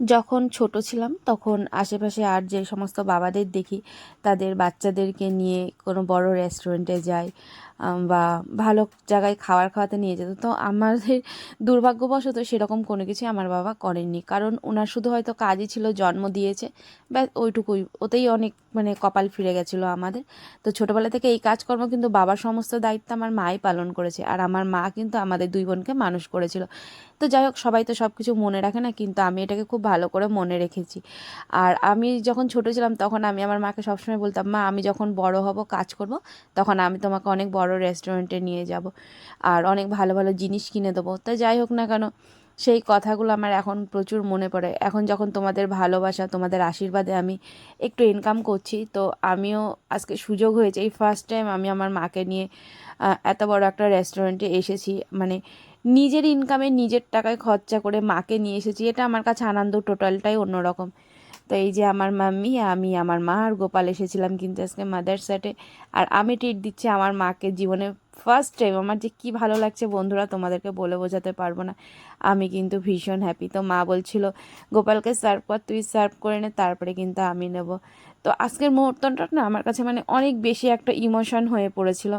যখন ছোট ছিলাম তখন আশেপাশে আর যে সমস্ত বাবাদের দেখি তাদের বাচ্চাদেরকে নিয়ে কোনো বড় রেস্টুরেন্টে যায় বা ভালো জায়গায় খাওয়াতে নিয়ে যেত। তো আমাদের দুর্ভাগ্যবশত সেরকম কোনো কিছুই আমার বাবা করেননি, কারণ ওনার শুধু হয়তো কাজই ছিল, জন্ম দিয়েছে, ব্যাস ওইটুকুই, ওতেই অনেক মানে কপাল ফিরে গেছিলো আমাদের। তো ছোটোবেলা থেকে এই কাজকর্ম কিন্তু বাবার সমস্ত দায়িত্ব আমার মাই পালন করেছে, আর আমার মা কিন্তু আমাদের দুই বোনকে মানুষ করেছিল। তো যাই হোক, সবাই তো সব কিছু মনে রাখে না, কিন্তু আমি এটাকে খুব ভালো করে মনে রেখেছি। আর আমি যখন ছোট ছিলাম তখন আমি আমার মাকে সবসময় বলতাম, মা আমি যখন বড় হব, কাজ করব, তখন আমি তোমাকে অনেক বড় রেস্টুরেন্টে নিয়ে যাব আর অনেক ভালো ভালো জিনিস কিনে দেবো। তো যাই হোক না কেন, সেই কথাগুলো আমার এখন প্রচুর মনে পড়ে। এখন যখন তোমাদের ভালোবাসা, তোমাদের আশীর্বাদে আমি একটু ইনকাম করছি, তো আমিও আজকে সুযোগ হয়েছে, এই ফার্স্ট টাইম আমি আমার মাকে নিয়ে এত বড় একটা রেস্টুরেন্টে এসেছি। মানে নিজের ইনকামে নিজের টাকায় খরচা করে মাকে নিয়ে এসেছি, এটা আমার কাছে আনন্দ টোটালটাই অন্যরকম। তো এই যে আমার মাম্মি, আমি, আমার মা আর গোপাল এসেছিলাম কিন্তু আজকে মাদার সেটে, আর আমি ট্রিট দিচ্ছি আমার মাকে। জীবনে ফার্স্ট টাইম আমার যে কী ভালো লাগছে বন্ধুরা, তোমাদেরকে বলে বোঝাতে পারবো না। আমি কিন্তু ভীষণ হ্যাপি। তো মা বলছিল, গোপালকে সার্ভ কর, তুই সার্ভ করে নে, তারপরে কিন্তু আমি নেব। তো আজকের মুহূর্তটা না আমার কাছে মানে অনেক বেশি একটা ইমোশন হয়ে পড়েছিল।